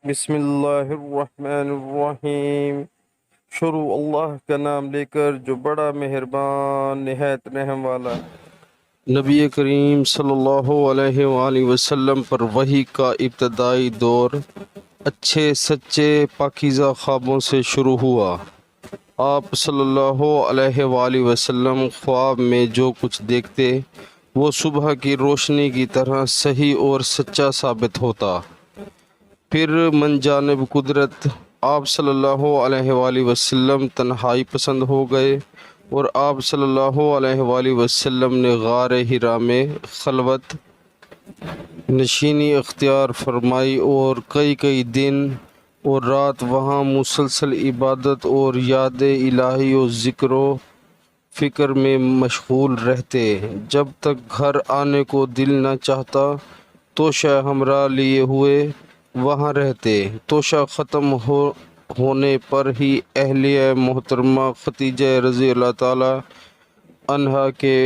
بسم اللہ الرحمن الرحیم۔ شروع اللہ کا نام لے کر جو بڑا مہربان نہایت رحم والا۔ نبی کریم صلی اللہ علیہ وآلہ وسلم پر وحی کا ابتدائی دور اچھے سچے پاکیزہ خوابوں سے شروع ہوا۔ آپ صلی اللہ علیہ وآلہ وسلم خواب میں جو کچھ دیکھتے وہ صبح کی روشنی کی طرح صحیح اور سچا ثابت ہوتا۔ پھر من جانب قدرت آپ صلی اللہ علیہ وآلہ وسلم تنہائی پسند ہو گئے اور آپ صلی اللہ علیہ وآلہ وسلم نے غار ہرا میں خلوت نشینی اختیار فرمائی اور کئی دن اور رات وہاں مسلسل عبادت اور یاد الہی و ذکر و فکر میں مشغول رہتے۔ جب تک گھر آنے کو دل نہ چاہتا توشہ ہمراہ لیے ہوئے وہاں رہتے۔ توشہ ختم ہونے پر ہی اہلیہ محترمہ خدیجہ رضی اللہ تعالی عنہا کے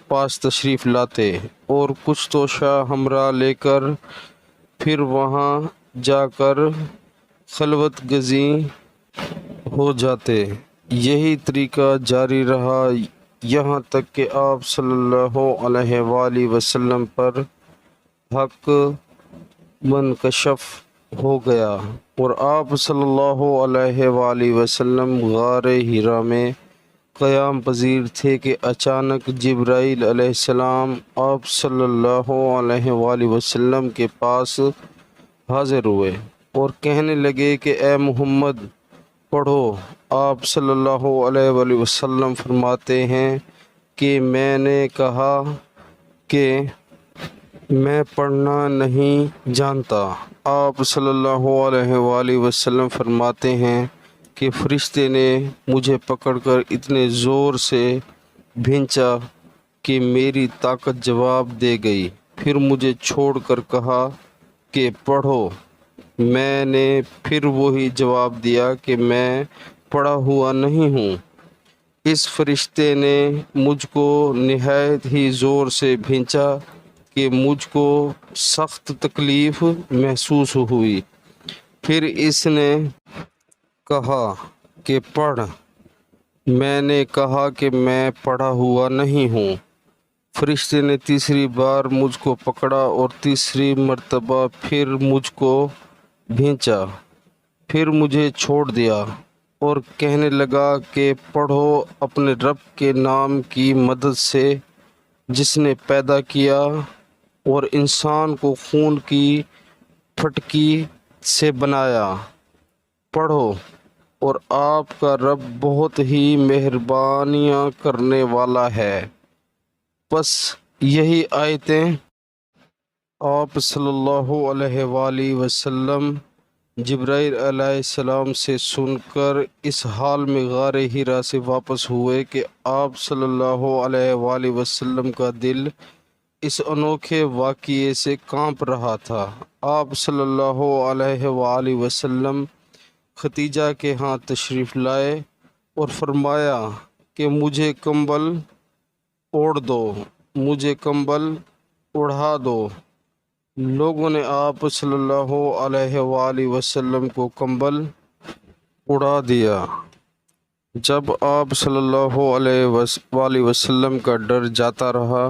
پاس تشریف لاتے اور کچھ توشہ ہمراہ لے کر پھر وہاں جا کر خلوت گزیں ہو جاتے۔ یہی طریقہ جاری رہا یہاں تک کہ آپ صلی اللہ علیہ وآلہ وسلم پر حق منکشف ہو گیا اور آپ صلی اللہ علیہ وآلہ وسلم غار ہرا میں قیام پذیر تھے کہ اچانک جبرائیل علیہ السلام آپ صلی اللہ علیہ وآلہ وسلم کے پاس حاضر ہوئے اور کہنے لگے کہ اے محمد پڑھو۔ آپ صلی اللہ علیہ وآلہ وسلم فرماتے ہیں کہ میں نے کہا کہ میں پڑھنا نہیں جانتا۔ آپ صلی اللہ علیہ وآلہ وسلم فرماتے ہیں کہ فرشتے نے مجھے پکڑ کر اتنے زور سے بھینچا کہ میری طاقت جواب دے گئی، پھر مجھے چھوڑ کر کہا کہ پڑھو۔ میں نے پھر وہی جواب دیا کہ میں پڑھا ہوا نہیں ہوں۔ اس فرشتے نے مجھ کو نہایت ہی زور سے بھینچا کہ مجھ کو سخت تکلیف محسوس ہوئی۔ پھر اس نے کہا کہ پڑھ۔ میں نے کہا کہ میں پڑھا ہوا نہیں ہوں۔ فرشتے نے تیسری بار مجھ کو پکڑا اور تیسری مرتبہ پھر مجھ کو بھینچا، پھر مجھے چھوڑ دیا اور کہنے لگا کہ پڑھو اپنے رب کے نام کی مدد سے جس نے پیدا کیا اور انسان کو خون کی پھٹکی سے بنایا۔ پڑھو اور آپ کا رب بہت ہی مہربانیاں کرنے والا ہے۔ بس یہی آیتیں آپ صلی اللہ علیہ وآلہ وسلم جبرائیل علیہ السلام سے سن کر اس حال میں غار ہرا سے واپس ہوئے کہ آپ صلی اللہ علیہ وآلہ وسلم کا دل اس انوکھے واقعے سے کانپ رہا تھا۔ آپ صلی اللہ علیہ وآلہ وسلم خدیجہ کے ہاں تشریف لائے اور فرمایا کہ مجھے کمبل اوڑھ دو، مجھے کمبل اڑھا دو۔ لوگوں نے آپ صلی اللہ علیہ وآلہ وسلم کو کمبل اڑا دیا۔ جب آپ صلی اللہ علیہ وآلہ وسلم کا ڈر جاتا رہا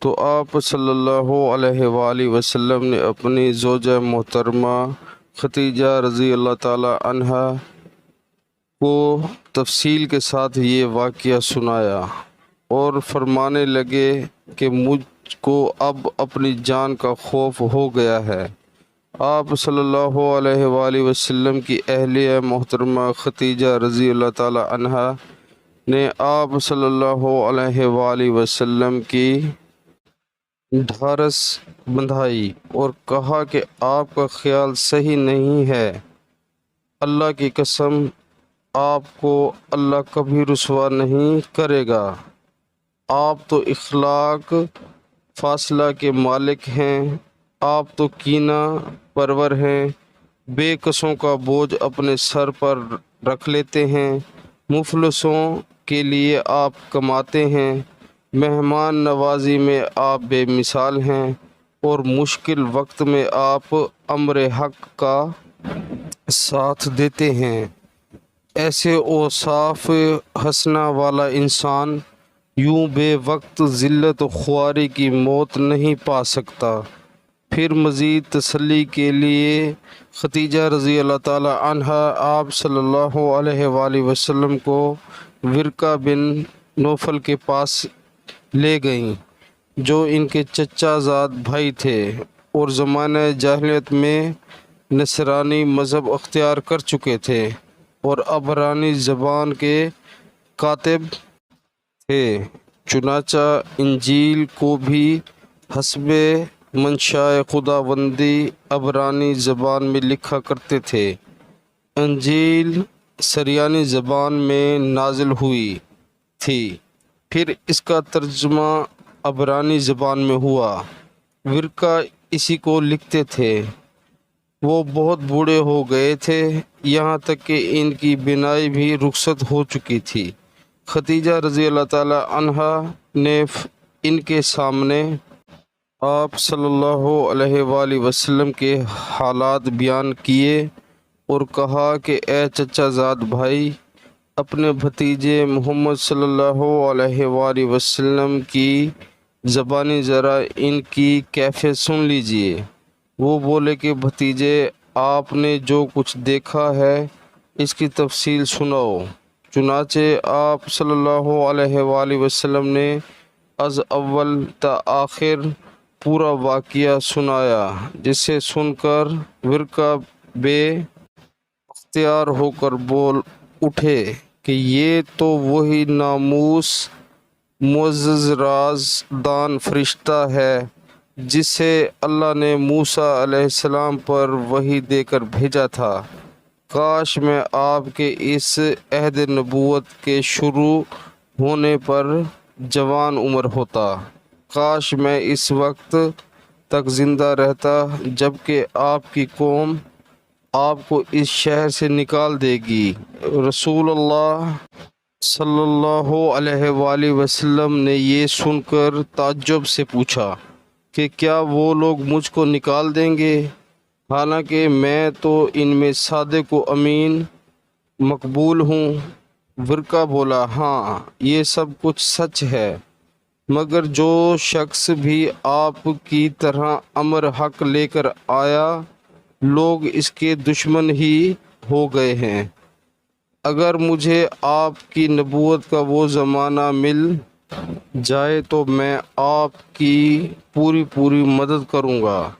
تو آپ صلی اللہ علیہ وآلہ وسلم نے اپنی زوجہ محترمہ خدیجہ رضی اللہ تعالی عنہا کو تفصیل کے ساتھ یہ واقعہ سنایا اور فرمانے لگے کہ مجھ کو اب اپنی جان کا خوف ہو گیا ہے۔ آپ صلی اللہ علیہ وآلہ وسلم کی اہلیہ محترمہ خدیجہ رضی اللہ تعالی عنہا نے آپ صلی اللہ علیہ وآلہ وسلم کی ڈھارس بندھائی اور کہا کہ آپ کا خیال صحیح نہیں ہے۔ اللہ کی قسم آپ کو اللہ کبھی رسوا نہیں کرے گا۔ آپ تو اخلاق فاصلہ کے مالک ہیں، آپ تو کینہ پرور ہیں، بے کسوں کا بوجھ اپنے سر پر رکھ لیتے ہیں، مفلسوں کے لیے آپ کماتے ہیں، مہمان نوازی میں آپ بے مثال ہیں، اور مشکل وقت میں آپ امر حق کا ساتھ دیتے ہیں۔ ایسے اوصاف حسنہ والا انسان یوں بے وقت ذلت و خواری کی موت نہیں پا سکتا۔ پھر مزید تسلی کے لیے خدیجہ رضی اللہ تعالی عنہا آپ صلی اللہ علیہ وآلہ وسلم کو ورقہ بن نوفل کے پاس لے گئیں، جو ان کے چچا زاد بھائی تھے اور زمانہ جاہلیت میں نصرانی مذہب اختیار کر چکے تھے اور عبرانی زبان کے کاتب تھے۔ چنانچہ انجیل کو بھی حسب منشاء خداوندی عبرانی زبان میں لکھا کرتے تھے۔ انجیل سریانی زبان میں نازل ہوئی تھی، پھر اس کا ترجمہ عبرانی زبان میں ہوا۔ ورقہ اسی کو لکھتے تھے۔ وہ بہت بوڑھے ہو گئے تھے، یہاں تک کہ ان کی بینائی بھی رخصت ہو چکی تھی۔ خدیجہ رضی اللہ تعالی عنہا نے ان کے سامنے آپ صلی اللہ علیہ وآلہ وسلم کے حالات بیان کیے اور کہا کہ اے چچا زاد بھائی، اپنے بھتیجے محمد صلی اللہ علیہ وآلہ وسلم کی زبانی ذرا ان کی کیفیت سن لیجئے۔ وہ بولے کہ بھتیجے، آپ نے جو کچھ دیکھا ہے اس کی تفصیل سناؤ۔ چنانچہ آپ صلی اللہ علیہ وآلہ وسلم نے از اول تا آخر پورا واقعہ سنایا، جسے سن کر ورقہ بے اختیار ہو کر بول اٹھے کہ یہ تو وہی ناموس معزز راز دان فرشتہ ہے جسے اللہ نے موسیٰ علیہ السلام پر وحی دے کر بھیجا تھا۔ کاش میں آپ کے اس عہد نبوت کے شروع ہونے پر جوان عمر ہوتا۔ کاش میں اس وقت تک زندہ رہتا جب کہ آپ کی قوم آپ کو اس شہر سے نکال دے گی۔ رسول اللہ صلی اللہ علیہ وآلہ وسلم نے یہ سن کر تعجب سے پوچھا کہ کیا وہ لوگ مجھ کو نکال دیں گے، حالانکہ میں تو ان میں صادق و امین مقبول ہوں؟ ورقہ بولا، ہاں یہ سب کچھ سچ ہے، مگر جو شخص بھی آپ کی طرح امر حق لے کر آیا، لوگ اس کے دشمن ہی ہو گئے ہیں۔ اگر مجھے آپ کی نبوت کا وہ زمانہ مل جائے تو میں آپ کی پوری مدد کروں گا۔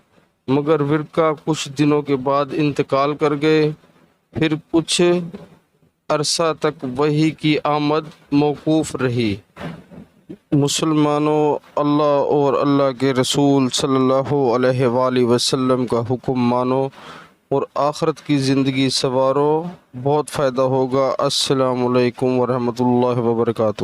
مگر ورقہ کچھ دنوں کے بعد انتقال کر گئے۔ پھر کچھ عرصہ تک وحی کی آمد موقوف رہی۔ مسلمانوں، اللہ اور اللہ کے رسول صلی اللہ علیہ وآلہ وسلم کا حکم مانو اور آخرت کی زندگی سنوارو، بہت فائدہ ہوگا۔ السلام علیکم ورحمۃ اللہ وبرکاتہ۔